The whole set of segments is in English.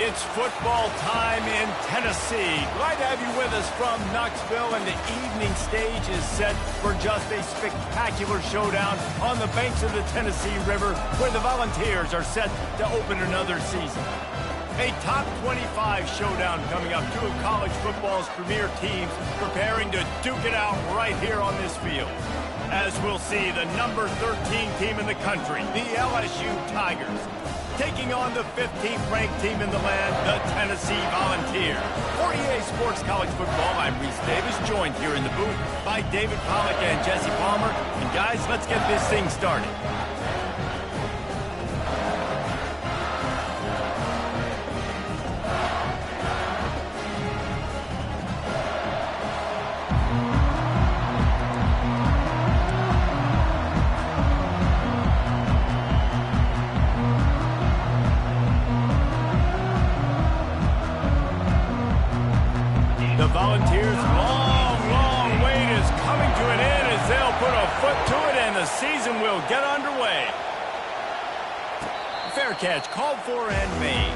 It's football time in Tennessee. Glad to have you with us from Knoxville, and the evening stage is set for just a spectacular showdown on the banks of the Tennessee River, where the Volunteers are set to open another season. A top 25 showdown coming up. Two of college football's premier teams preparing to duke it out right here on this field. As we'll see, the number 13 team in the country, the LSU Tigers, taking on the 15th ranked team in the land, the Tennessee Volunteers. For EA Sports College Football, I'm Reese Davis, joined here in the booth by David Pollack and Jesse Palmer. And guys, let's get this thing started. Volunteers' long wait is coming to an end as they'll put a foot to it and the season will get underway. Fair catch called for and made.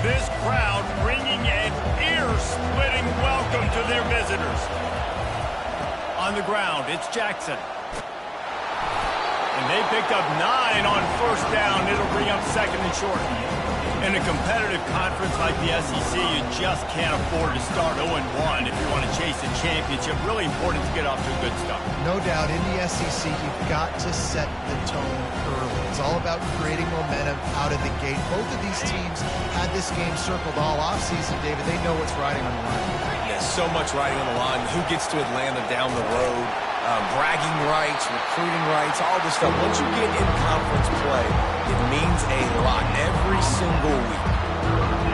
This crowd bringing an ear-splitting welcome to their visitors. On the ground, it's Jackson. And they picked up 9 on first down. It'll bring up second and short. In a competitive conference like the SEC, you just can't afford to start 0-1 if you want to chase a championship. Really important to get off to a good start. No doubt, in the SEC, you've got to set the tone early. It's all about creating momentum out of the gate. Both of these teams had this game circled all offseason, David. They know what's riding on the line. Yeah, so much riding on the line. Who gets to Atlanta down the road? Bragging rights, recruiting rights, all this stuff. Once you get in conference play, it means a lot every single week.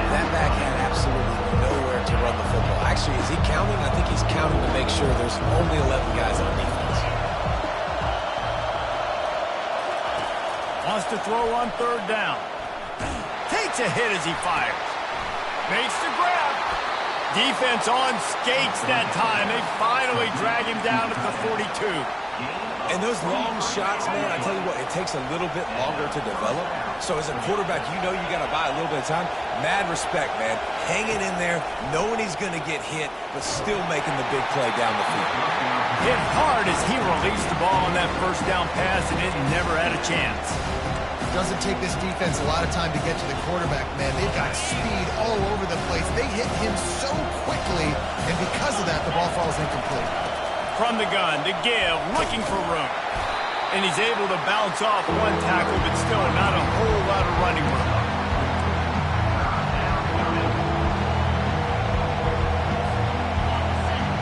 That back had absolutely nowhere to run the football. Actually, is he counting? I think he's counting to make sure there's only 11 guys on defense. Wants to throw on third down. Takes a hit as he fires. Makes the grab. Defense on skates that time. They finally drag him down at the 42. And those long shots, man, I tell you what, it takes a little bit longer to develop. So as a quarterback, you know you got to buy a little bit of time. Mad respect, man. Hanging in there, knowing he's going to get hit, but still making the big play down the field. Hit hard as he released the ball on that first down pass, and it never had a chance. Doesn't take this defense a lot of time to get to the quarterback, man. They've got speed all over the place. They hit him so quickly, and because of that, the ball falls incomplete. From the gun to give, looking for room. And he's able to bounce off one tackle, but still not a whole lot of running room.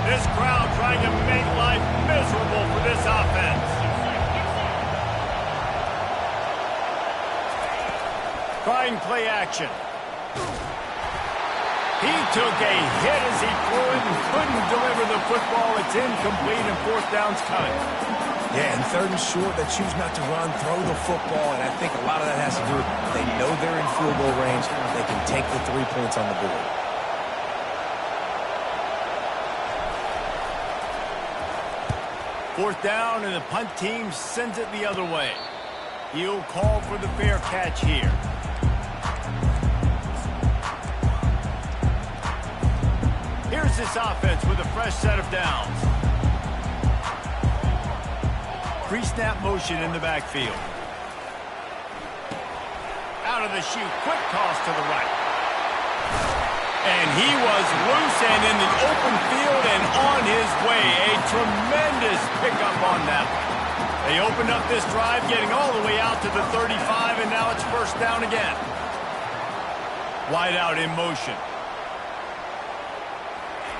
This crowd trying to make life miserable for this offense. Trying play action. He took a hit as he threw it and couldn't deliver the football. It's incomplete and fourth down's coming. Yeah, and third and short, they choose not to run, throw the football, and I think a lot of that has to do with they know they're in field goal range. They can take the 3 points on the board. Fourth down, and the punt team sends it the other way. He'll call for the fair catch here. Here's this offense with a fresh set of downs. Pre-snap motion in the backfield. Out of the chute, quick toss to the right. And he was loose and in the open field and on his way. A tremendous pickup on that one. They opened up this drive, getting all the way out to the 35, and now it's first down again. Wide out in motion.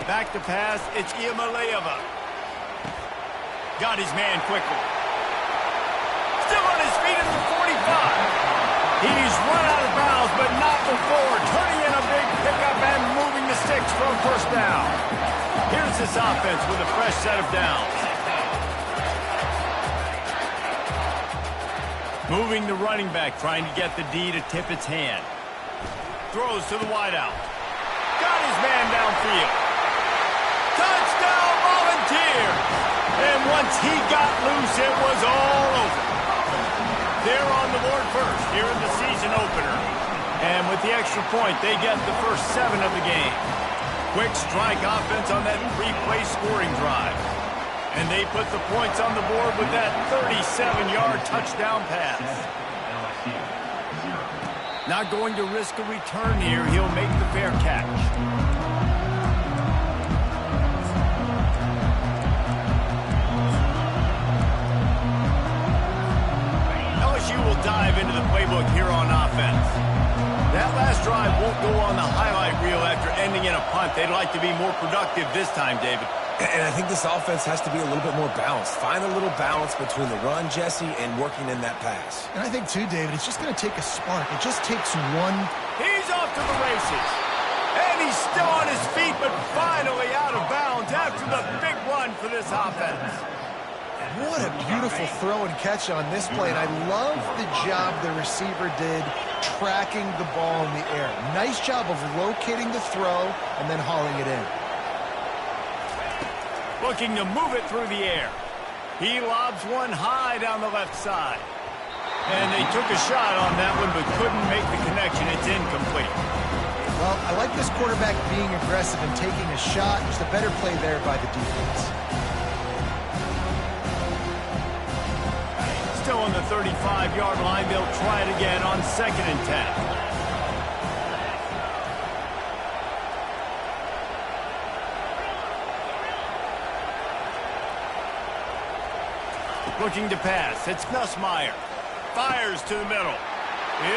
Back to pass, it's Iamaleava. Got his man quickly. Still on his feet at the 45. He's run out of bounds, but not before. Turning in a big pickup and moving the sticks for a first down. Here's this offense with a fresh set of downs. Moving the running back, trying to get the D to tip its hand. Throws to the wideout. Got his man downfield. Touchdown, Volunteers! And once Once he got loose, it was all over. They're on the board first here in the season opener. And with the extra point, they get the first 7 of the game. Quick strike offense on that 3-play scoring drive. And they put the points on the board with that 37-yard touchdown pass. Not going to risk a return here. He'll make the fair catch. LSU will dive into the playbook here on offense. That last drive won't go on the highlight reel after ending in a punt. They'd like to be more productive this time, David. And I think this offense has to be a little bit more balanced. Find a little balance between the run, Jesse, and working in that pass. And I think, too, David, it's just going to take a spark. It just takes one. He's off to the races. And he's still on his feet, but finally out of bounds after the big run for this offense. What a beautiful throw and catch on this play. And I love the job the receiver did tracking the ball in the air. Nice job of locating the throw and then hauling it in. Looking to move it through the air. He lobs one high down the left side. And they took a shot on that one, but couldn't make the connection. It's incomplete. Well, I like this quarterback being aggressive and taking a shot. Just a better play there by the defense. Still on the 35-yard line. They'll try it again on 2nd and 10. Looking to pass. It's Nussmeier. Fires to the middle.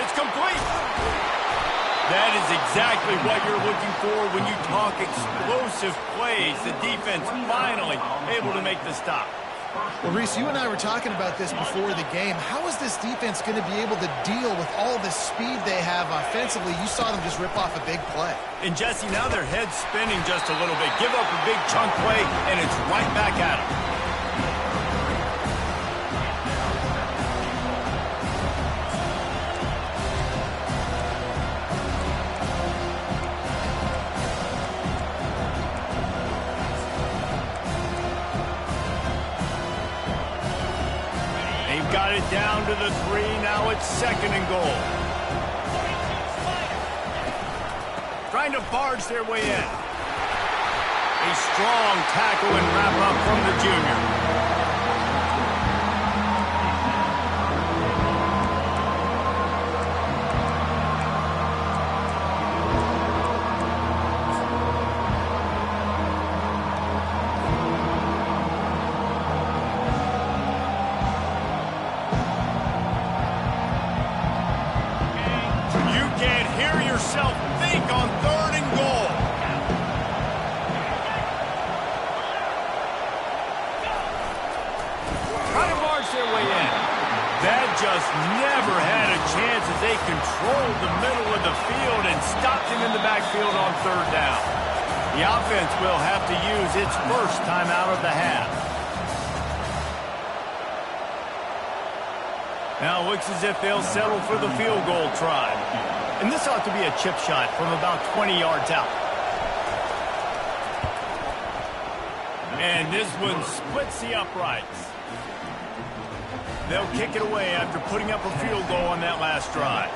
It's complete. That is exactly what you're looking for when you talk explosive plays. The defense finally able to make the stop. Well, Reese, you and I were talking about this before the game. How is this defense going to be able to deal with all the speed they have offensively? You saw them just rip off a big play. And, Jesse, now their head's spinning just a little bit. Give up a big chunk play, and it's right back at them. Got it down to the 3. Now it's 2nd and goal. Trying to barge their way in. A strong tackle and wrap up from the junior. Think on 3rd and goal. Trying to march their way in. That just never had a chance as they controlled the middle of the field and stopped him in the backfield on 3rd down. The offense will have to use its first timeout of the half. Now it looks as if they'll settle for the field goal try. And this ought to be a chip shot from about 20 yards out. And this one splits the uprights. They'll kick it away after putting up a field goal on that last drive.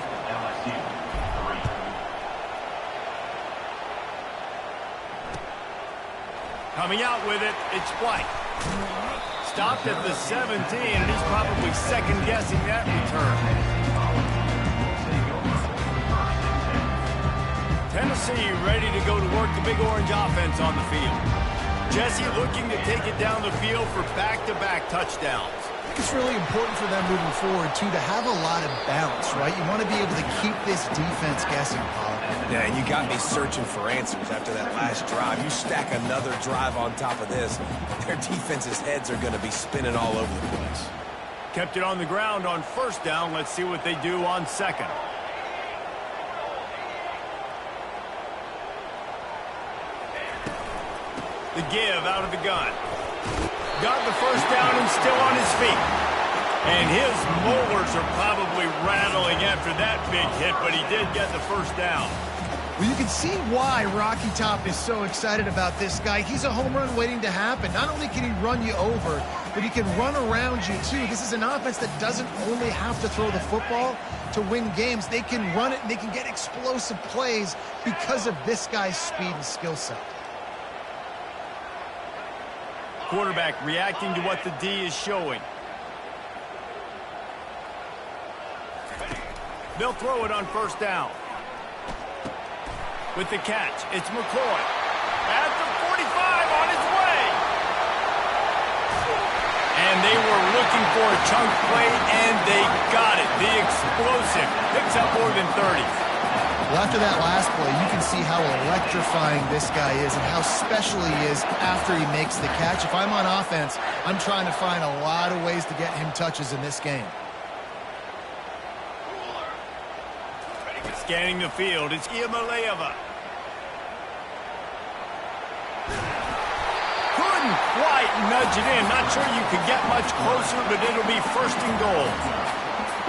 Coming out with it, it's White. Stopped at the 17, and he's probably second-guessing that return. Tennessee ready to go to work the Big Orange offense on the field. Jesse looking to take it down the field for back-to-back touchdowns. I think it's really important for them moving forward, too, to have a lot of balance, right? You want to be able to keep this defense guessing, Paul. Yeah, and you got me searching for answers after that last drive. You stack another drive on top of this, their defense's heads are going to be spinning all over the place. Kept it on the ground on 1st down. Let's see what they do on 2nd. The give out of the gun. Got the 1st down and still on his feet. And his molars are probably rattling after that big hit, but he did get the 1st down. Well, you can see why Rocky Top is so excited about this guy. He's a home run waiting to happen. Not only can he run you over, but he can run around you, too. This is an offense that doesn't only have to throw the football to win games. They can run it, and they can get explosive plays because of this guy's speed and skill set. Quarterback reacting to what the D is showing. They'll throw it on first down. With the catch, it's McCoy. At the 45 on his way. And they were looking for a chunk play, and they got it. The explosive picks up more than 30. Well, after that last play, you can see how electrifying this guy is and how special he is after he makes the catch. If I'm on offense, I'm trying to find a lot of ways to get him touches in this game. Scanning the field, it's Ncaa. Couldn't quite nudge it in. Not sure you could get much closer, but it'll be first and goal.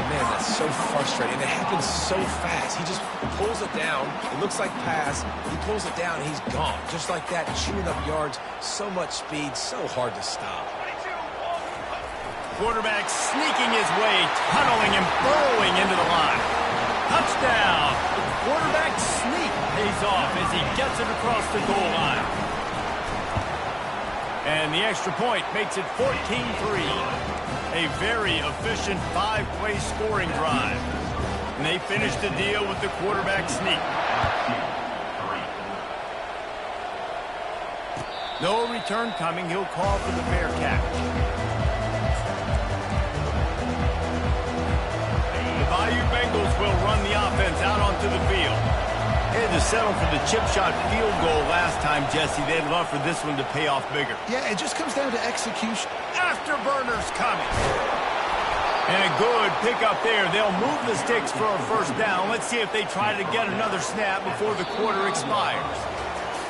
Man, that's so frustrating. It happens so fast. He just pulls it down. It looks like pass. He pulls it down, and he's gone. Just like that, chewing up yards. So much speed, so hard to stop. Quarterback sneaking his way, tunneling and burrowing into the line. Touchdown! The quarterback sneak pays off as he gets it across the goal line. And the extra point makes it 14-3. A very efficient 5-play scoring drive. And they finish the deal with the quarterback sneak. No return coming. He'll call for the fair catch. Bayou Bengals will run the offense out onto the field. They had to settle for the chip shot field goal last time, Jesse. They'd love for this one to pay off bigger. Yeah, it just comes down to execution. Afterburners coming. And a good pickup there. They'll move the sticks for a first down. Let's see if they try to get another snap before the quarter expires.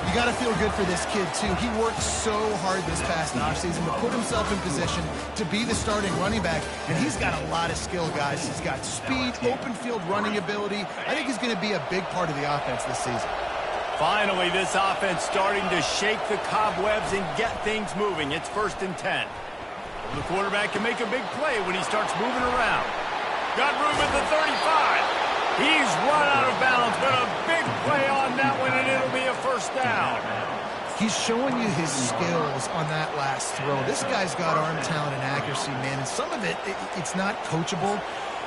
You got to feel good for this kid, too. He worked so hard this past offseason to put himself in position to be the starting running back, and he's got a lot of skill, guys. He's got speed, open field running ability. I think he's going to be a big part of the offense this season. Finally, this offense starting to shake the cobwebs and get things moving. It's 1st and 10. The quarterback can make a big play when he starts moving around. Got room at the 35. He's run out of bounds, but a big play on that one, and it'll be a first down. He's showing you his skills on that last throw. This guy's got arm talent and accuracy, man, and some of it's not coachable.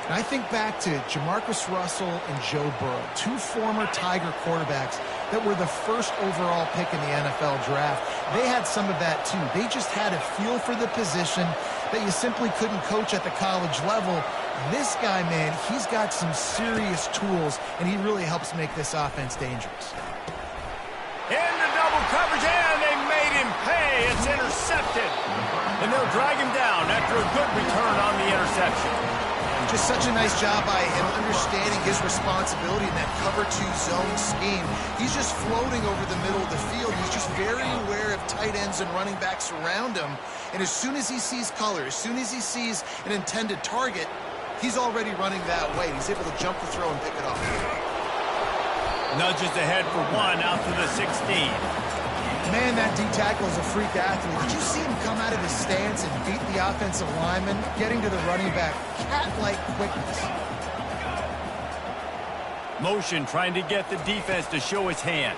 And I think back to Jamarcus Russell and Joe Burrow, two former Tiger quarterbacks that were the first overall pick in the NFL draft. They had some of that, too. They just had a feel for the position that you simply couldn't coach at the college level. This guy, man, he's got some serious tools, and he really helps make this offense dangerous. Into double coverage, and they made him pay. It's intercepted. And they'll drag him down after a good return on the interception. Just such a nice job by him understanding his responsibility in that cover 2 zone scheme. He's just floating over the middle of the field. He's just very aware of tight ends and running backs around him. And as soon as he sees color, as soon as he sees an intended target, he's already running that way. He's able to jump the throw and pick it off. Nudges ahead for 1 out to the 16. Man, that D-tackle is a freak athlete. Did you see him come out of his stance and beat the offensive lineman, getting to the running back? Cat-like quickness. Motion trying to get the defense to show his hand.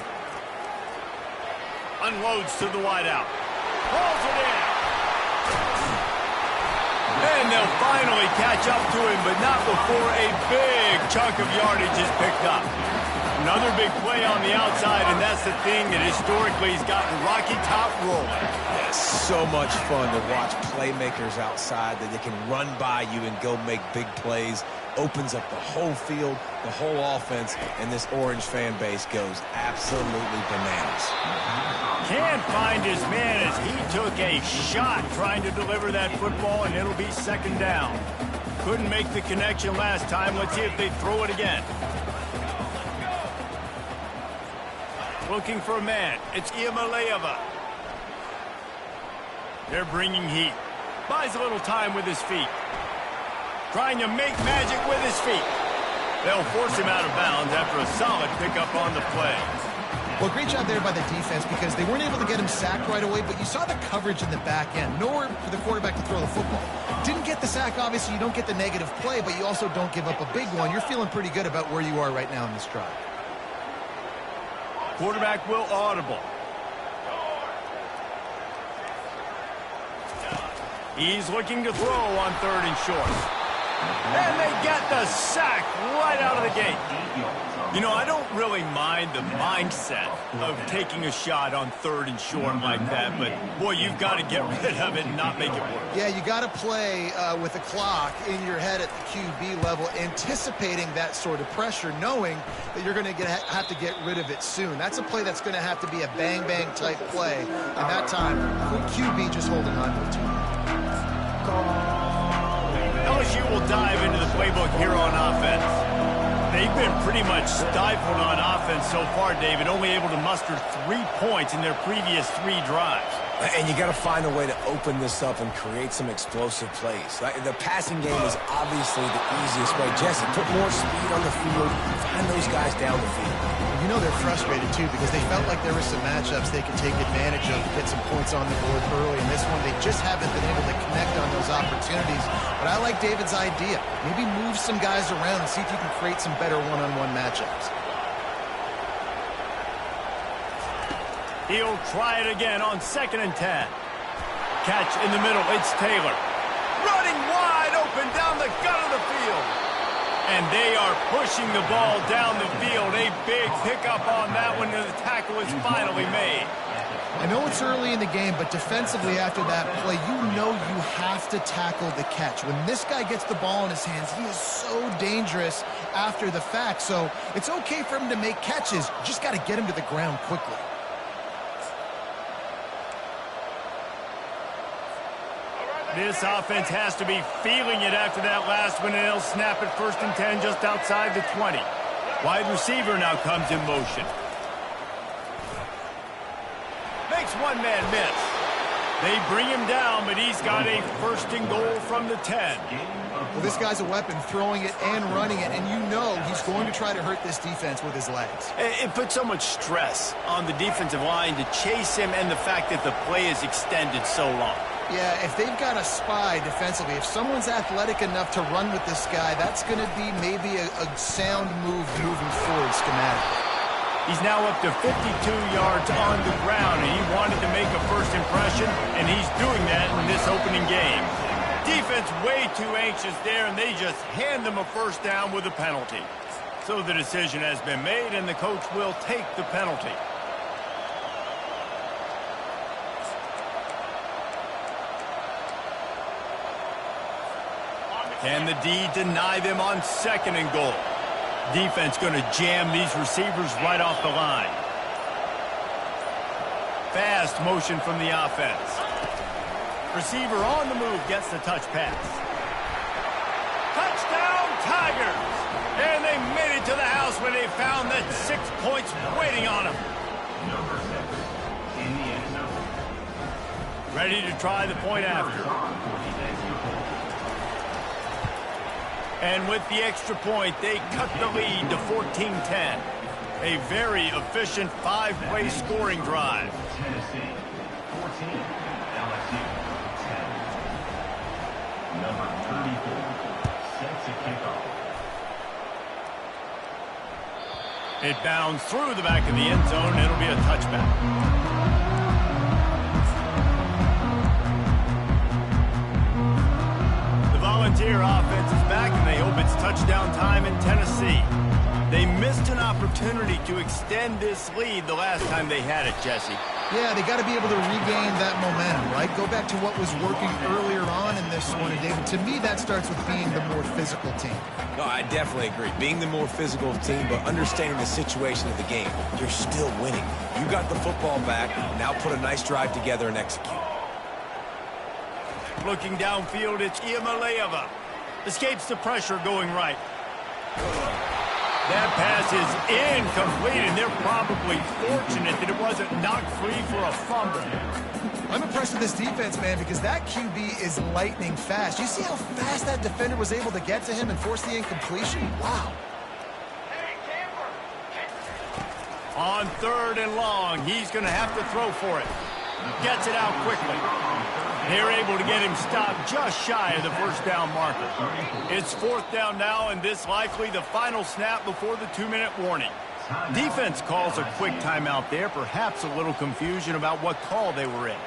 Unloads to the wideout. Pulls it in. And they'll finally catch up to him, but not before a big chunk of yardage is picked up. Another big play on the outside, and that's the thing that historically has gotten Rocky Top rolling. Yeah, so much fun to watch playmakers outside that they can run by you and go make big plays. Opens up the whole field, the whole offense, and this Orange fan base goes absolutely bananas. Can't find his man as he took a shot trying to deliver that football, and it'll be 2nd down. Couldn't make the connection last time. Let's see if they throw it again. Looking for a man. It's Ncaa. They're bringing heat. Buys a little time with his feet. Trying to make magic with his feet. They'll force him out of bounds after a solid pickup on the play. Well, great job there by the defense because they weren't able to get him sacked right away, but you saw the coverage in the back end. Nowhere for the quarterback to throw the football. Didn't get the sack, obviously. You don't get the negative play, but you also don't give up a big one. You're feeling pretty good about where you are right now in this drive. Quarterback will audible. He's looking to throw on 3rd and short. And they get the sack right out of the gate. You know, I don't really mind the mindset of taking a shot on 3rd and short like that, but, boy, you've got to get rid of it and not make it work. Yeah, you got to play with a clock in your head at the QB level, anticipating that sort of pressure, knowing that you're going to have to get rid of it soon. That's a play that's going to have to be a bang-bang type play. And that time, QB just holding on to it too much. LSU will dive into the playbook here on offense. They've been pretty much stifled on offense so far, David, only able to muster 3 points in their previous 3 drives. And you got to find a way to open this up and create some explosive plays. The passing game is obviously the easiest way. Jesse, put more speed on the field, find those guys down the field. You know they're frustrated, too, because they felt like there were some matchups they could take advantage of to get some points on the board early. In this one, they just haven't been able to connect on those opportunities. But I like David's idea. Maybe move some guys around and see if you can create some better one-on-one matchups. He'll try it again on 2nd and 10. Catch in the middle. It's Taylor. Running wide open down the gut of the field. And they are pushing the ball down the field. A big pickup on that one, and the tackle is finally made. I know it's early in the game, but defensively after that play, you know you have to tackle the catch. When this guy gets the ball in his hands, he is so dangerous after the fact. So it's okay for him to make catches. You just got to get him to the ground quickly. This offense has to be feeling it after that last one, and they'll snap it 1st and 10 just outside the 20. Wide receiver now comes in motion. Makes one man miss. They bring him down, but he's got a 1st and goal from the 10. Well, this guy's a weapon, throwing it and running it, and you know he's going to try to hurt this defense with his legs. It puts so much stress on the defensive line to chase him, and the fact that the play is extended so long. Yeah, if they've got a spy defensively, if someone's athletic enough to run with this guy, that's going to be maybe a sound move moving forward schematically. He's now up to 52 yards on the ground, and he wanted to make a first impression, and he's doing that in this opening game. Defense way too anxious there, and they just hand them a 1st down with a penalty. So the decision has been made, and the coach will take the penalty. Can the D deny them on 2nd and goal? Defense going to jam these receivers right off the line. Fast motion from the offense. Receiver on the move gets the touch pass. Touchdown Tigers! And they made it to the house when they found that 6 points waiting on them. Ready to try the point after. And with the extra point, they cut the lead to 14-10. A very efficient 5-play scoring drive. Tennessee, 14, LSU, 10. Number 34 sets a kickoff. It bounds through the back of the end zone, and it'll be a touchback. Volunteer offense is back, and they hope it's touchdown time in Tennessee. They missed an opportunity to extend this lead the last time they had it, Jesse. Yeah, they got to be able to regain that momentum, right? Go back to what was working earlier on in this one. And David, to me, that starts with being the more physical team. No, I definitely agree. Being the more physical team, but understanding the situation of the game. You're still winning. You got the football back. Now put a nice drive together and execute. Looking downfield, it's Iamaleava. Escapes the pressure going right. That pass is incomplete, and they're probably fortunate that it wasn't knocked free for a fumble. I'm impressed with this defense, man, because that QB is lightning fast. You see how fast that defender was able to get to him and force the incompletion? Wow. On 3rd and long, he's going to have to throw for it. Gets it out quickly. They're able to get him stopped just shy of the first down marker. It's 4th down now, and this likely the final snap before the 2-minute warning. Defense calls a quick timeout there, perhaps a little confusion about what call they were in.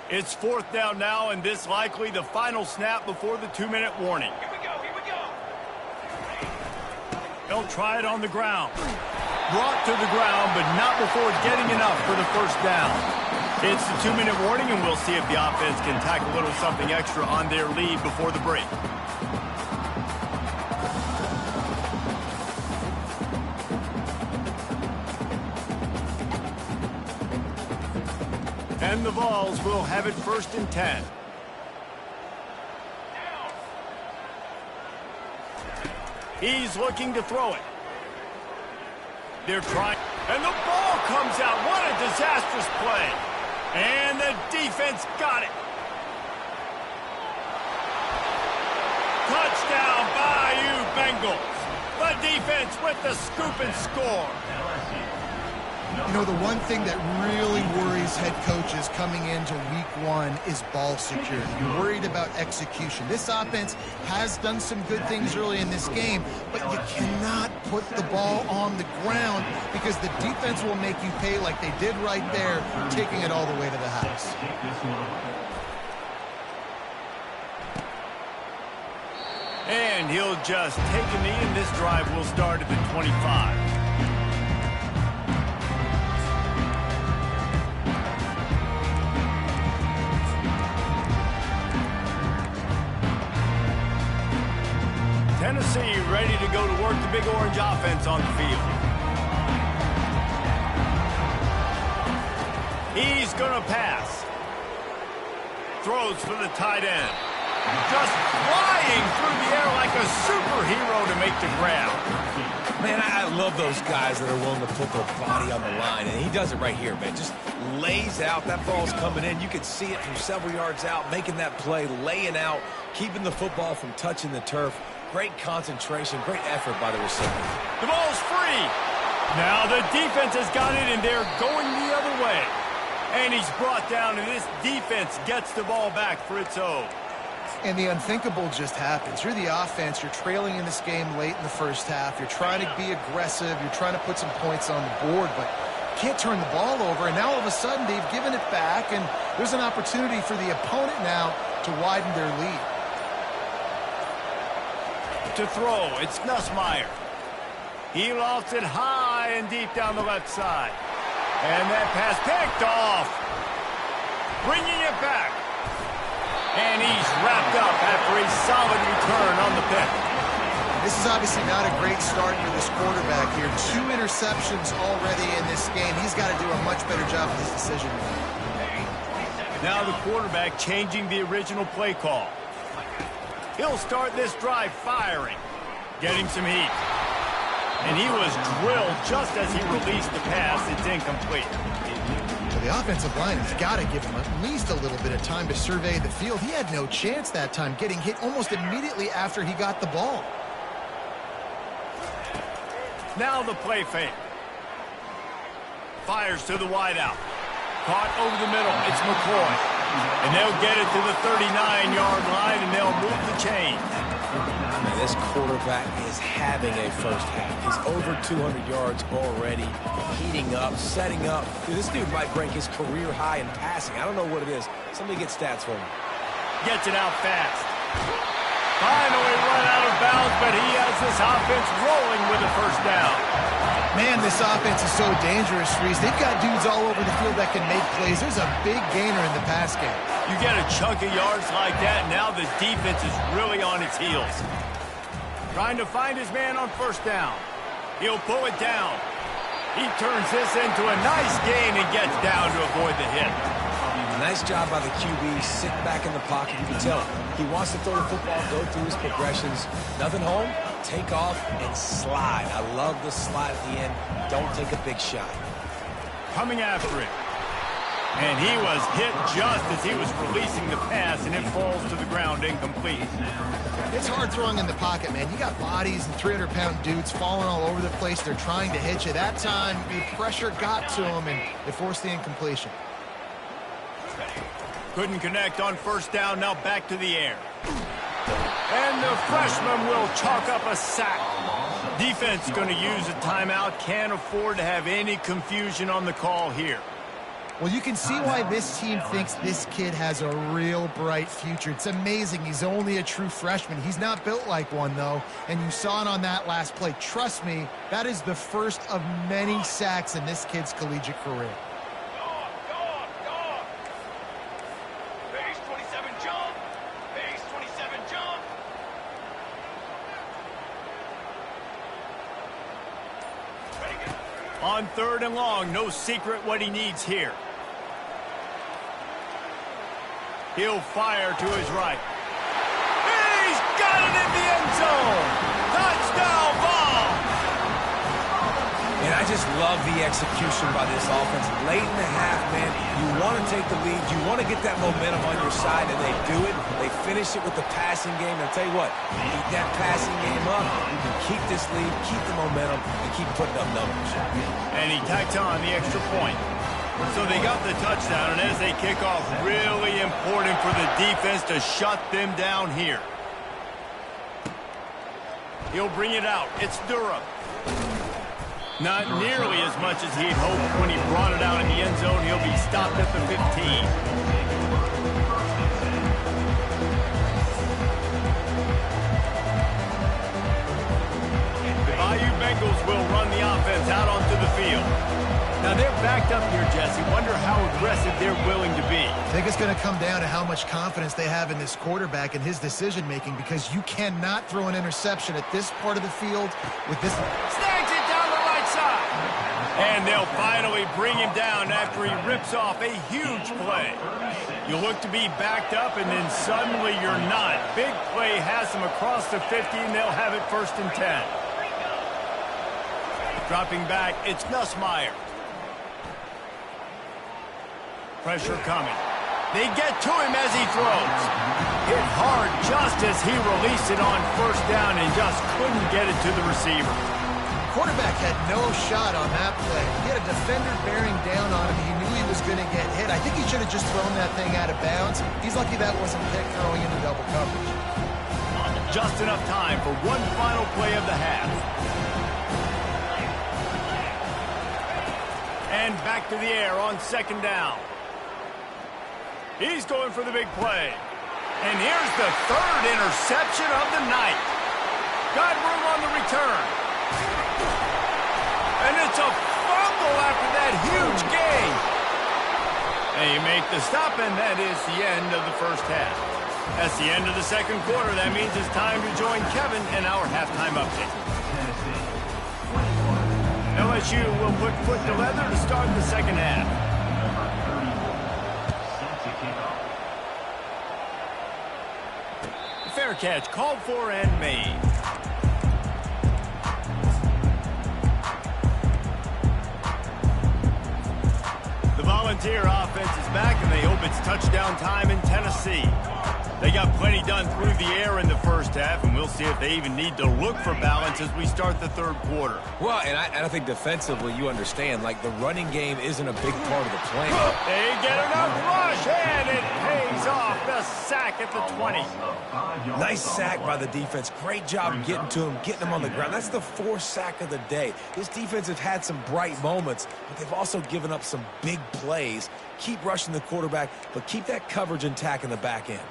It's 4th down now, and this likely the final snap before the 2-minute warning. Here we go. They'll try it on the ground. Brought to the ground, but not before getting enough for the first down. It's the 2-minute warning, and we'll see if the offense can tack a little something extra on their lead before the break. And the Vols will have it 1st and 10. He's looking to throw it. They're trying, and the ball comes out. What a disastrous play. And the defense got it. Touchdown, Bayou Bengals. The defense with the scoop and score. You know, the one thing that really worries head coaches coming into week 1 is ball security. You're worried about execution. This offense has done some good things early in this game, but you cannot put the ball on the ground because the defense will make you pay like they did right there, taking it all the way to the house. And he'll just take a knee, and this drive will start at the 25. Tennessee ready to go to work the Big Orange offense on the field. He's going to pass. Throws for the tight end. Just flying through the air like a superhero to make the grab. Man, I love those guys that are willing to put their body on the line, and he does it right here, man. Just lays out. That ball's coming in. You can see it from several yards out, making that play, laying out, keeping the football from touching the turf. Great concentration, great effort by the receiver. The ball's free. Now the defense has got it, and they're going the other way. And he's brought down, and this defense gets the ball back for its own. And the unthinkable just happens. You're the offense. You're trailing in this game late in the first half. You're trying to be aggressive. You're trying to put some points on the board, but you can't turn the ball over. And now all of a sudden they've given it back, and there's an opportunity for the opponent now to widen their lead. To throw, it's Nussmeier. He lofts it high and deep down the left side. And that pass picked off. Bringing it back. And he's wrapped up after a solid return on the pick. This is obviously not a great start for this quarterback here. 2 interceptions already in this game. He's got to do a much better job of his decision. Now the quarterback changing the original play call. He'll start this drive firing, getting some heat. And he was drilled just as he released the pass. It's incomplete. So the offensive line has got to give him at least a little bit of time to survey the field. He had no chance that time, getting hit almost immediately after he got the ball. Now the play fake. Fires to the wideout. Caught over the middle. It's McCoy. And they'll get it to the 39-yard line, and they'll move the chain. Man, this quarterback is having a first half. He's over 200 yards already, heating up, setting up. Dude, this dude might break his career high in passing. I don't know what it is. Somebody get stats for him. Gets it out fast. Finally run out of bounds, but he has this offense rolling with a first down. Man, this offense is so dangerous, Reese. They've got dudes all over the field that can make plays. There's a big gainer in the pass game. You get a chunk of yards like that, now the defense is really on its heels. Trying to find his man on first down. He'll pull it down. He turns this into a nice gain and gets down to avoid the hit. Nice job by the QB, sitting back in the pocket. You can tell he wants to throw the football, go through his progressions. Nothing home, take off, and slide. I love the slide at the end. Don't take a big shot. Coming after it. And he was hit just as he was releasing the pass, and it falls to the ground incomplete. It's hard throwing in the pocket, man. You got bodies and 300-pound dudes falling all over the place. They're trying to hit you. That time, the pressure got to him, and it forced the incompletion. Couldn't connect on first down, now back to the air. And the freshman will chalk up a sack. Defense going to use a timeout. Can't afford to have any confusion on the call here. Well, you can see why this team thinks this kid has a real bright future. It's amazing. He's only a true freshman. He's not built like one, though, and you saw it on that last play. Trust me, that is the first of many sacks in this kid's collegiate career. Base 27 jump. Base 27 jump. On third and long, no secret what he needs here. He'll fire to his right. He's got it in the end zone. Touchdown ball. And I just love the execution by this offense. Late in the half, man, you want to take the lead. You want to get that momentum on your side, and they do it. They finish it with the passing game. And I'll tell you what, keep that passing game up. You can keep this lead, keep the momentum, and keep putting up numbers. And he tacks on the extra point. So they got the touchdown, and as they kick off, really important for the defense to shut them down here. He'll bring it out. It's Durham. Not nearly as much as he'd hoped when he brought it out in the end zone. He'll be stopped at the 15. The Bayou Bengals will run the offense out onto the field. Now they're backed up here, Jesse. Wonder how aggressive they're willing to be. I think it's going to come down to how much confidence they have in this quarterback and his decision-making, because you cannot throw an interception at this part of the field with this. Snags it down the right side. And they'll finally bring him down after he rips off a huge play. You look to be backed up, and then suddenly you're not. Big play has them across the 50, and they'll have it 1st and 10. Dropping back, it's Nussmeier. Pressure coming. They get to him as he throws. Hit hard just as he released it on first down and just couldn't get it to the receiver. Quarterback had no shot on that play. He had a defender bearing down on him. He knew he was going to get hit. I think he should have just thrown that thing out of bounds. He's lucky that wasn't picked throwing into double coverage. Just enough time for one final play of the half. And back to the air on 2nd down. He's going for the big play. And here's the 3rd interception of the night. Got room on the return. And it's a fumble after that huge gain. They make the stop, and that is the end of the first half. That's the end of the 2nd quarter. That means it's time to join Kevin in our halftime update. LSU will put foot to leather to start the 2nd half. Fair catch called for and made. The Volunteer offense is back, and they hope it's touchdown time in Tennessee. They got plenty done through the air in the first half, and we'll see if they even need to look for balance as we start the 3rd quarter. Well, and I think defensively, you understand, like the running game isn't a big part of the plan. They get enough rush, and it pays off. The sack at the 20. Nice sack by the defense. Great job getting to him, getting him on the ground. That's the 4th sack of the day. This defense have had some bright moments, but they've also given up some big plays. Keep rushing the quarterback, but keep that coverage intact in the back end.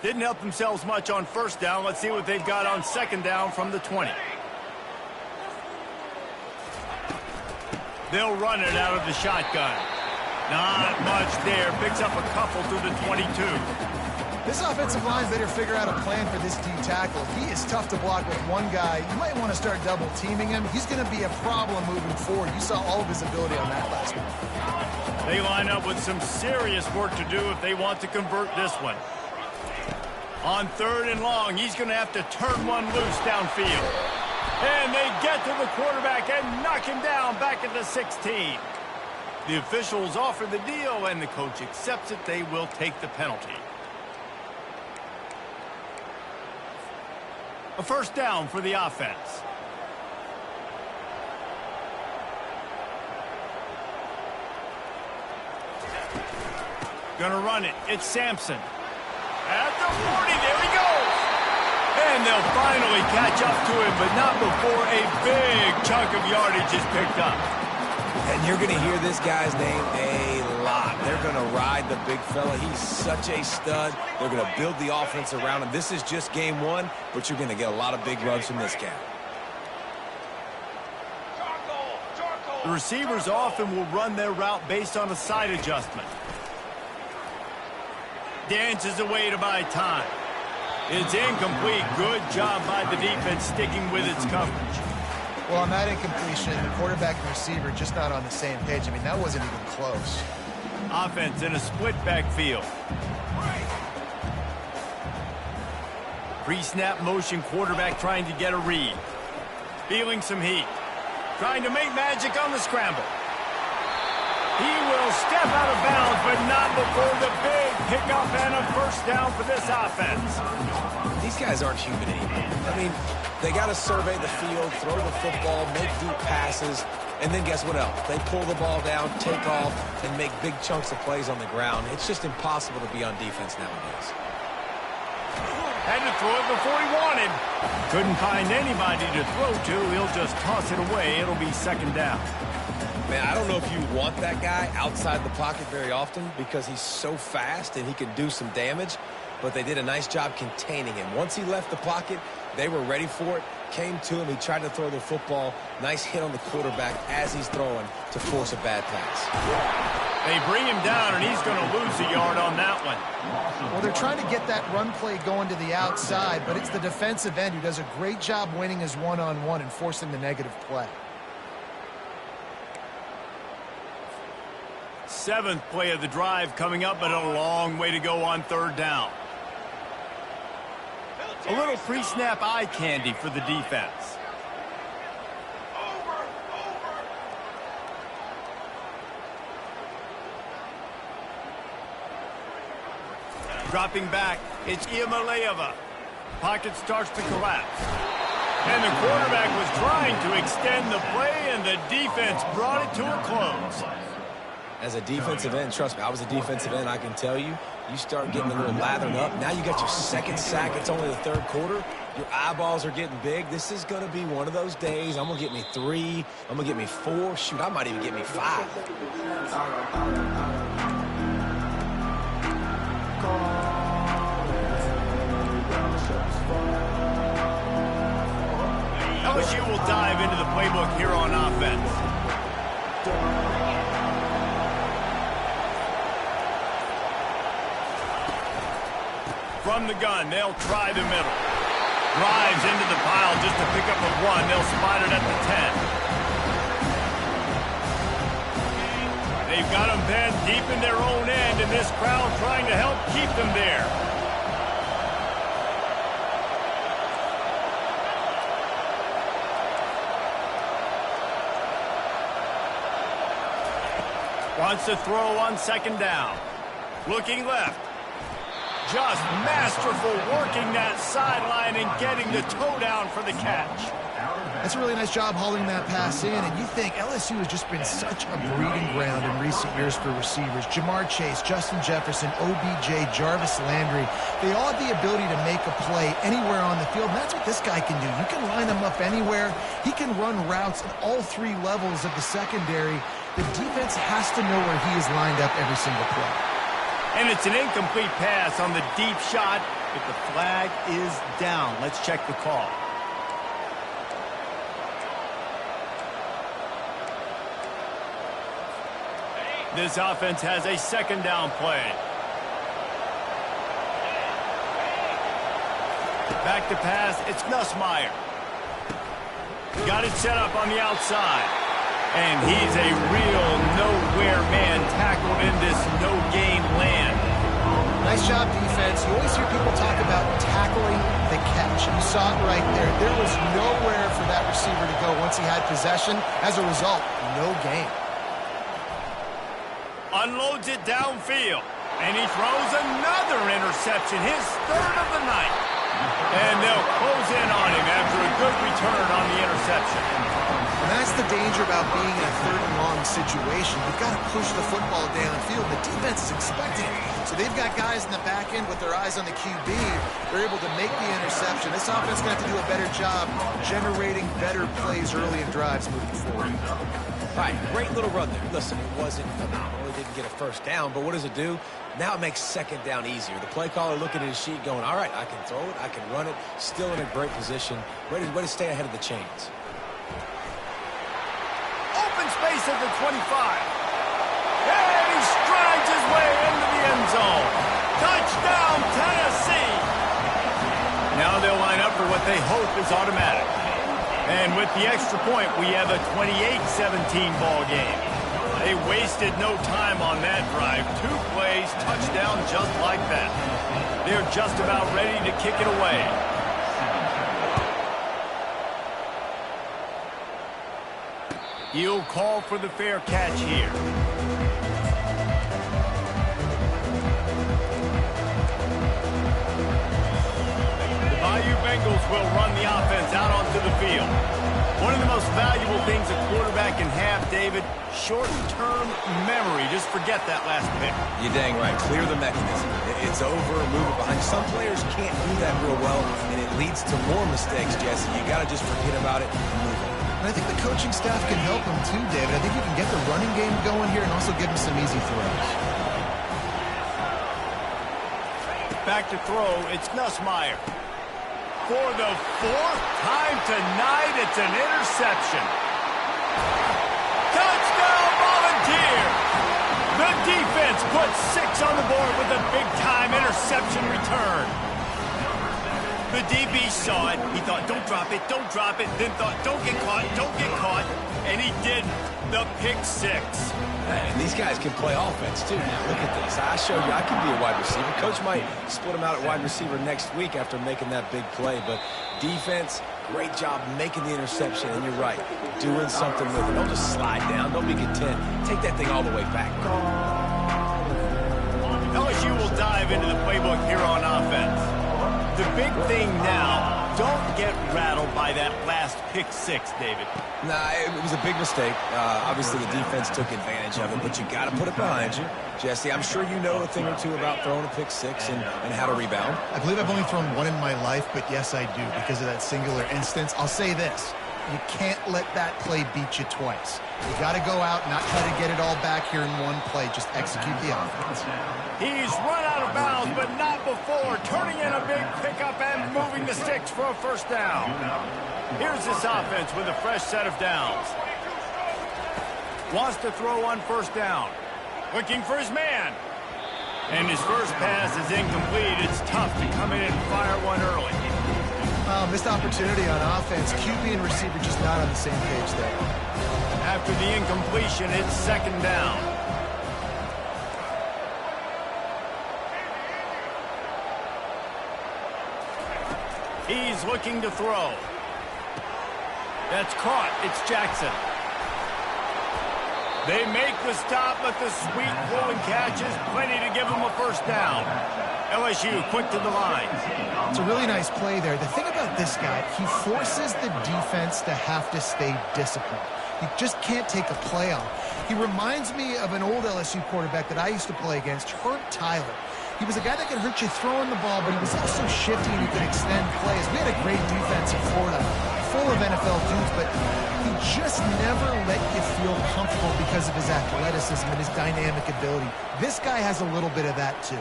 Didn't help themselves much on first down. Let's see what they've got on 2nd down from the 20. They'll run it out of the shotgun. Not much there. Picks up a couple to the 22. This offensive line better figure out a plan for this D tackle. He is tough to block with one guy. You might want to start double teaming him. He's going to be a problem moving forward. You saw all of his ability on that last one. They line up with some serious work to do if they want to convert this one. On 3rd and long, he's going to have to turn one loose downfield. And they get to the quarterback and knock him down back at the 16. The officials offer the deal, and the coach accepts it. They will take the penalty. A first down for the offense. Gonna run it. It's Sampson. At the 40, there he goes. And they'll finally catch up to him, but not before a big chunk of yardage is picked up. And you're going to hear this guy's name a lot. They're going to ride the big fella. He's such a stud. They're going to build the offense around him. This is just game one, but you're going to get a lot of big runs from this guy. The receivers often will run their route based on a side adjustment. Dances away to buy time. It's incomplete. Good job by the defense sticking with its coverage. Well, on that incompletion, the quarterback and receiver just not on the same page. I mean, that wasn't even close. Offense in a split backfield. Pre-snap motion, quarterback trying to get a read. Feeling some heat. Trying to make magic on the scramble. He will step out of bounds, but not before the big pickup and a first down for this offense. These guys aren't human anymore. I mean, they got to survey the field, throw the football, make deep passes, and then guess what else? They pull the ball down, take off, and make big chunks of plays on the ground. It's just impossible to be on defense nowadays. Had to throw it before he wanted. Couldn't find anybody to throw to. He'll just toss it away. It'll be second down. Man, I don't know if you want that guy outside the pocket very often because he's so fast and he can do some damage, but they did a nice job containing him. Once he left the pocket, they were ready for it, came to him, he tried to throw the football. Nice hit on the quarterback as he's throwing to force a bad pass. They bring him down, and he's going to lose a yard on that one. Well, they're trying to get that run play going to the outside, but it's the defensive end who does a great job winning his one-on-one and forcing the negative play. 7th play of the drive coming up, but a long way to go on 3rd down. A little pre-snap eye candy for the defense. Dropping back, it's Iamaleava. Pocket starts to collapse. And the quarterback was trying to extend the play, and the defense brought it to a close. As a defensive end, trust me, I was a defensive end, I can tell you, you start getting a little lathered up. Now you got your 2nd sack. It's only the 3rd quarter. Your eyeballs are getting big. This is going to be one of those days. I'm going to get me 3. I'm going to get me 4. Shoot, I might even get me 5. LSU will dive into the playbook here on offense. From the gun, they'll try the middle. Drives into the pile just to pick up a 1. They'll spot it at the 10. They've got them bent deep in their own end, and this crowd trying to help keep them there. Wants to throw on 2nd down. Looking left. Just masterful working that sideline and getting the toe down for the catch. That's a really nice job hauling that pass in, and you think LSU has just been such a breeding ground in recent years for receivers. Jamar Chase, Justin Jefferson, OBJ, Jarvis Landry, they all have the ability to make a play anywhere on the field, and that's what this guy can do. You can line him up anywhere. He can run routes at all 3 levels of the secondary. The defense has to know where he is lined up every single play. And it's an incomplete pass on the deep shot, but the flag is down. Let's check the call. This offense has a 2nd down play. Back to pass, it's Nussmeier. Got it set up on the outside. And he's a real nowhere man tackled in this no-gain land. Nice job, defense. You always hear people talk about tackling the catch. You saw it right there. There was nowhere for that receiver to go once he had possession. As a result, no gain. Unloads it downfield. And he throws another interception, his third of the night. And they'll close in on him after a good return on the interception. And that's the danger about being in a third and long situation. You've got to push the football downfield. The defense is expecting it. So they've got guys in the back end with their eyes on the QB. They're able to make the interception. This offense is going to have to do a better job generating better plays early in drives moving forward. All right, great little run there. Listen, it wasn't phenomenal. It didn't get a first down, but what does it do? Now it makes second down easier. The play caller looking at his sheet going, all right, I can throw it, I can run it, still in a great position, ready to stay ahead of the chains. Open space at the 25. And he strides his way into the end zone. Touchdown, Tennessee. Now they'll line up for what they hope is automatic. And with the extra point, we have a 28-17 ball game. They wasted no time on that drive. 2 plays, touchdown just like that. They're just about ready to kick it away. He'll call for the fair catch here. The Bayou Bengals will run the offense out onto the field. One of the most valuable things a quarterback can have, David, short-term memory. Just forget that last pick. You're dang right. Clear the mechanism. It's over, move it behind. Some players can't do that real well, and it leads to more mistakes, Jesse. You got to just forget about it and move on. And I think the coaching staff can help him too, David. I think you can get the running game going here and also give him some easy throws. Back to throw, it's Nussmeier. For the 4th time tonight, it's an interception. Touchdown, Volunteer! The defense puts 6 on the board with a big-time interception return. The DB saw it. He thought, don't drop it, don't drop it. Then thought, don't get caught. And he did the pick 6. And these guys can play offense, too. Now, look at this. I showed you I can be a wide receiver. Coach might split him out at wide receiver next week after making that big play. But defense, great job making the interception. And you're right, doing something with it. Don't just slide down. Don't be content. Take that thing all the way back. LSU will dive into the playbook here on offense. The big thing now, don't get rattled by that last pick 6, David. Nah, it was a big mistake. Obviously, the defense took advantage of it, but you got to put it behind you. Jesse, I'm sure you know a thing or two about throwing a pick 6 and how to rebound. I believe I've only thrown 1 in my life, but yes, I do because of that singular instance. I'll say this. You can't let that play beat you twice. You got to go out, not try to get it all back here in one play. Just execute the offense. He's run out of bounds, but not before. Turning in a big pickup and moving the sticks for a first down. Here's this offense with a fresh set of downs. Wants to throw on first down. Looking for his man. And his first pass is incomplete. It's tough to come in and fire one early. Missed opportunity on offense. QB and receiver just not on the same page there. After the incompletion, it's second down. He's looking to throw. That's caught. It's Jackson. They make the stop, but the sweet throw and catch is plenty to give them a first down. LSU quick to the line. It's a really nice play there. The thing about this guy, he forces the defense to have to stay disciplined. You just can't take a play off. He reminds me of an old LSU quarterback that I used to play against, Herb Tyler. He was a guy that could hurt you throwing the ball, but he was also shifty and he could extend plays. We had a great defense in Florida, full of NFL dudes, but he just never let you feel comfortable because of his athleticism and his dynamic ability. This guy has a little bit of that too.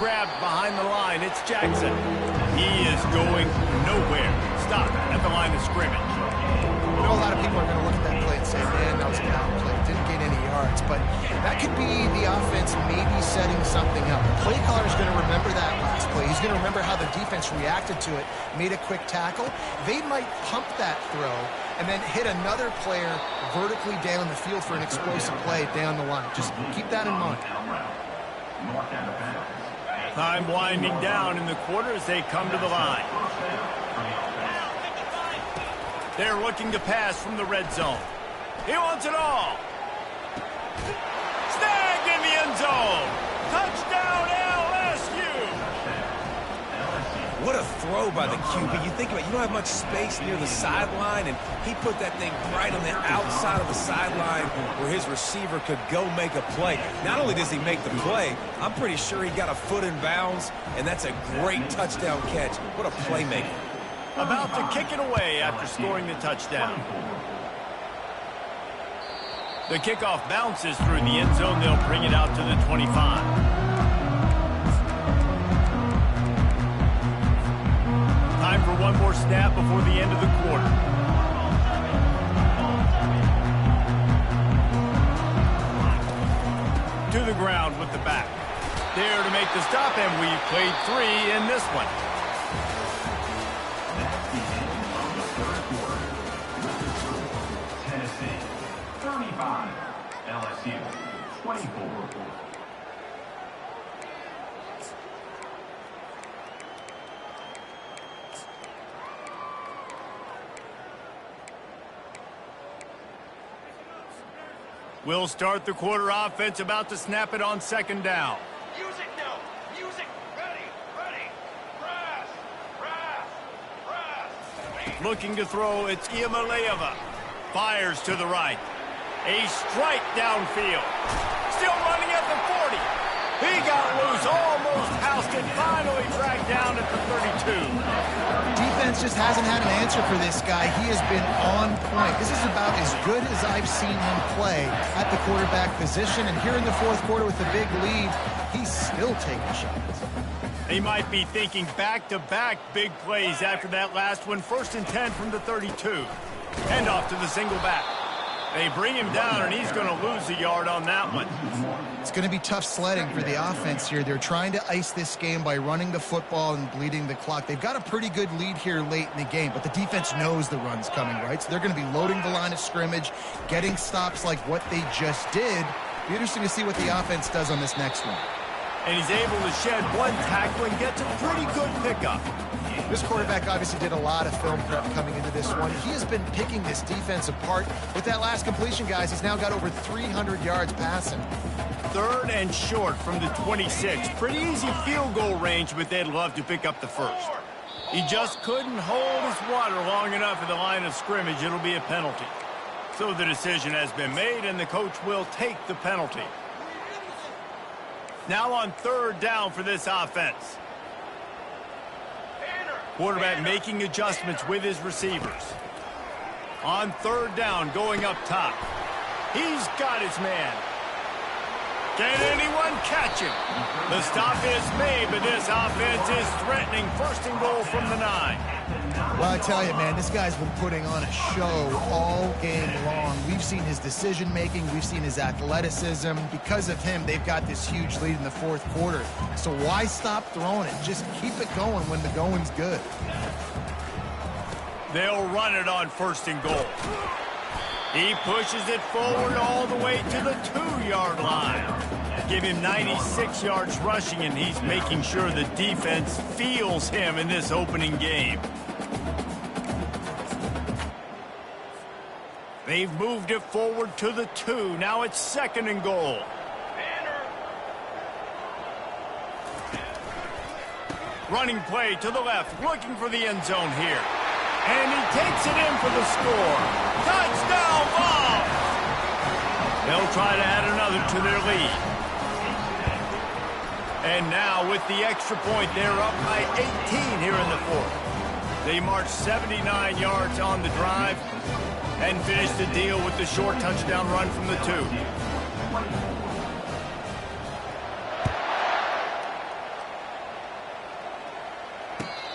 Grabbed behind the line, it's Jackson. He is going nowhere. Stop at the line of scrimmage. I know a lot of people are going to look at that play and say, man, that was a down play. Didn't gain any yards. But that could be the offense maybe setting something up. The play caller is going to remember that last play. He's going to remember how the defense reacted to it, made a quick tackle. They might pump that throw and then hit another player vertically down the field for an explosive play down the line. Just keep that in mind. Time winding down in the quarter as they come to the line. They're looking to pass from the red zone. He wants it all. Snagged in the end zone. Touchdown, LSU. What a throw by the QB. You think about it, you don't have much space near the sideline, and he put that thing right on the outside of the sideline where his receiver could go make a play. Not only does he make the play, I'm pretty sure he got a foot in bounds, and that's a great touchdown catch. What a playmaker. About to kick it away after scoring the touchdown. The kickoff bounces through the end zone. They'll bring it out to the 25. Time for one more snap before the end of the quarter. To the ground with the back. There to make the stop, and we've played 3 in this one. That's the end of the third quarter. Tennessee 35, LSU 24. We'll start the quarter offense, about to snap it on second down. Music now! Music! Ready! Press! Looking to throw, it's Iamaleava. Fires to the right. A strike downfield. Still running at the 40. He got loose, almost housed it, finally dragged down at the 32. Defense just hasn't had an answer for this guy. He has been on point. This is about as good as I've seen him play at the quarterback position. And here in the fourth quarter with the big lead, he's still taking shots. He might be thinking back-to-back big plays after that last one. 1st and 10 from the 32. Hand off to the single back. They bring him down, and he's going to lose a yard on that one. It's going to be tough sledding for the offense here. They're trying to ice this game by running the football and bleeding the clock. They've got a pretty good lead here late in the game, but the defense knows the run's coming, right? So they're going to be loading the line of scrimmage, getting stops like what they just did. Be interesting to see what the offense does on this next one. And he's able to shed one tackle and gets a pretty good pickup. This quarterback obviously did a lot of film prep coming into this one. He has been picking this defense apart. With that last completion, guys, he's now got over 300 yards passing. 3rd and short from the 26. Pretty easy field goal range, but they'd love to pick up the first. He just couldn't hold his water long enough at the line of scrimmage. It'll be a penalty. So the decision has been made, and the coach will take the penalty. Now on 3rd down for this offense. Quarterback making adjustments with his receivers. On 3rd down, going up top. He's got his man. Can anyone catch him? The stop is made, but this offense is threatening. 1st and goal from the 9. Well, I tell you, man, this guy's been putting on a show all game long. We've seen his decision-making. We've seen his athleticism. Because of him, they've got this huge lead in the 4th quarter. So why stop throwing it? Just keep it going when the going's good. They'll run it on 1st and goal. He pushes it forward all the way to the 2-yard line. Give him 96 yards rushing, and he's making sure the defense feels him in this opening game. They've moved it forward to the 2. Now it's 2nd and goal. Running play to the left, looking for the end zone here. And he takes it in for the score. Touchdown ball! They'll try to add another to their lead. And now with the extra point, they're up by 18 here in the 4th. They march 79 yards on the drive and finish the deal with the short touchdown run from the 2.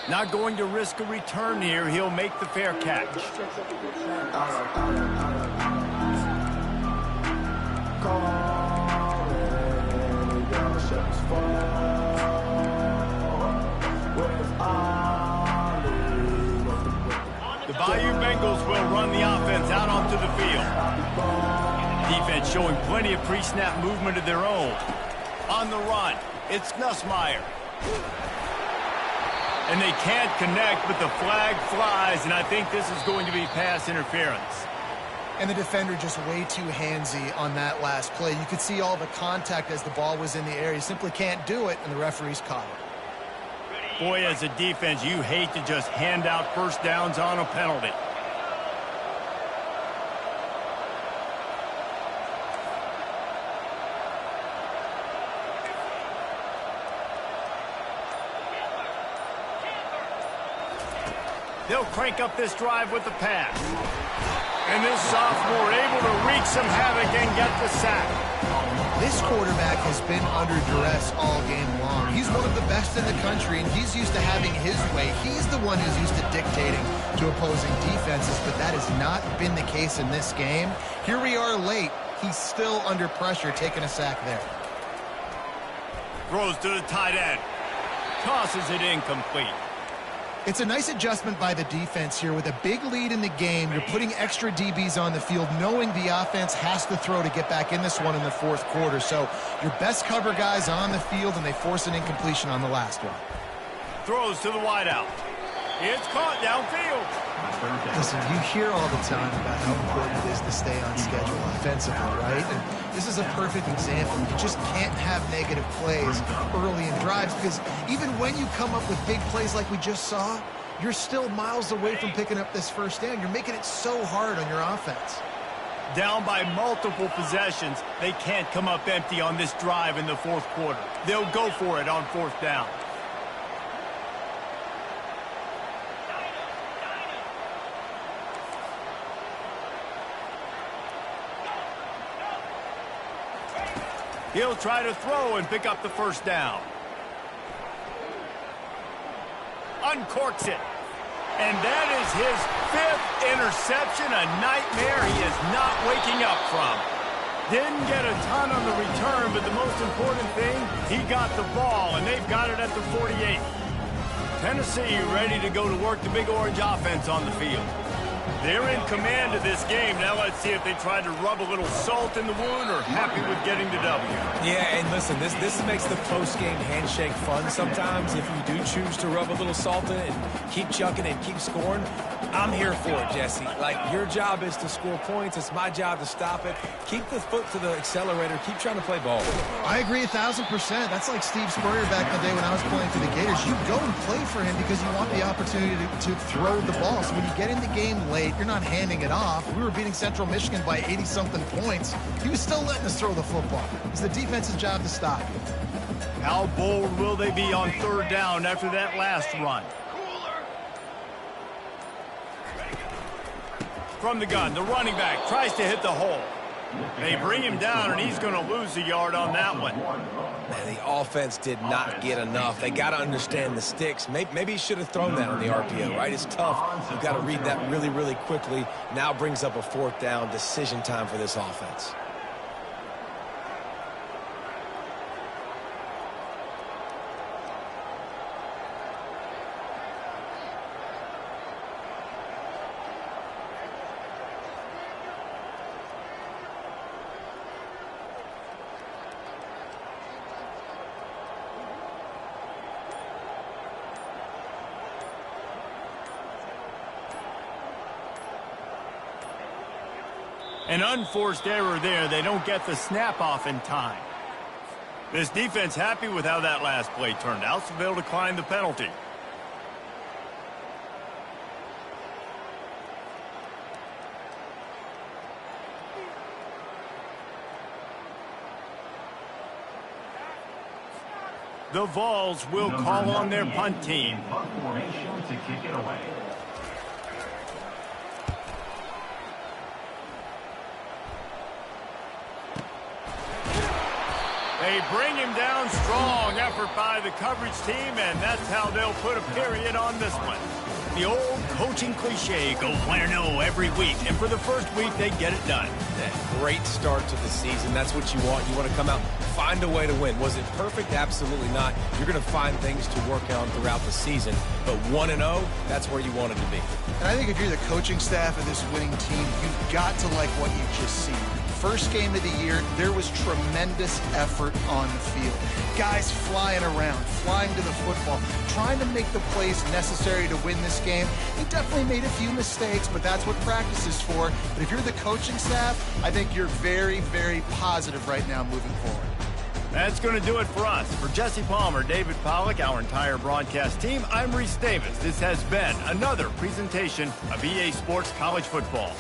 Not going to risk a return here. He'll make the fair catch. Bayou Bengals will run the offense out onto the field. Defense showing plenty of pre-snap movement of their own. On the run, it's Nussmeier. And they can't connect, but the flag flies, and I think this is going to be pass interference. And the defender just way too handsy on that last play. You could see all the contact as the ball was in the air. He simply can't do it, and the referee's caught it. Boy, as a defense, you hate to just hand out first downs on a penalty. They'll crank up this drive with the pass. And this sophomore able to wreak some havoc and get the sack. This quarterback has been under duress all game long. He's one of the best in the country, and he's used to having his way. He's the one who's used to dictating to opposing defenses, but that has not been the case in this game. Here we are late. He's still under pressure, taking a sack there. Throws to the tight end. Tosses it incomplete. It's a nice adjustment by the defense here. With a big lead in the game, you're putting extra DBs on the field, knowing the offense has to throw to get back in this one in the fourth quarter. So your best cover guys on the field, and they force an incompletion on the last one. Throws to the wideout. It's caught downfield. Listen, you hear all the time about how important it is to stay on schedule offensively, right? And this is a perfect example. You just can't have negative plays early in drives, because even when you come up with big plays like we just saw, you're still miles away from picking up this first down. You're making it so hard on your offense. Down by multiple possessions, they can't come up empty on this drive in the fourth quarter. They'll go for it on fourth down. He'll try to throw and pick up the first down. Uncorks it. And that is his fifth interception, a nightmare he is not waking up from. Didn't get a ton on the return, but the most important thing, he got the ball, and they've got it at the 48. Tennessee ready to go to work the Big Orange offense on the field. They're in command of this game. Now let's see if they try to rub a little salt in the wound or happy with getting the W. Yeah, and listen, this makes the post-game handshake fun sometimes. If you do choose to rub a little salt in it and keep chucking and keep scoring, I'm here for it, Jesse. Like, your job is to score points. It's my job to stop it. Keep the foot to the accelerator. Keep trying to play ball. I agree 1,000%. That's like Steve Spurrier back in the day when I was playing for the Gators. You go and play for him because you want the opportunity to throw the ball. So when you get in the game late, you're not handing it off. We were beating Central Michigan by 80-something points. He was still letting us throw the football. It's the defense's job to stop. How bold will they be on third down after that last run? From the gun, the running back tries to hit the hole. They bring him down, and he's going to lose a yard on that one. Man, the offense did not get enough. They got to understand the sticks. Maybe he should have thrown that on the RPO, right? It's tough. You've got to read that really, really quickly. Now brings up a fourth down decision time for this offense. An unforced error there. They don't get the snap off in time. This defense happy with how that last play turned out, so they'll decline the penalty. The Vols will call on their punt team. Punt formation to kick it away. They bring him down strong. Effort by the coverage team, and that's how they'll put a period on this one. The old coaching cliche, go play or no every week. And for the first week, they get it done. Great start to the season. That's what you want. You want to come out, find a way to win. Was it perfect? Absolutely not. You're going to find things to work on throughout the season. But 1-0, that's where you want it to be. And I think if you're the coaching staff of this winning team, you've got to like what you just seen. First game of the year, there was tremendous effort on the field. Guys flying around, flying to the football, trying to make the plays necessary to win this game. He definitely made a few mistakes, but that's what practice is for. But if you're the coaching staff, I think you're very, very positive right now moving forward. That's going to do it for us. For Jesse Palmer, David Pollack, our entire broadcast team, I'm Reese Davis. This has been another presentation of EA Sports College Football.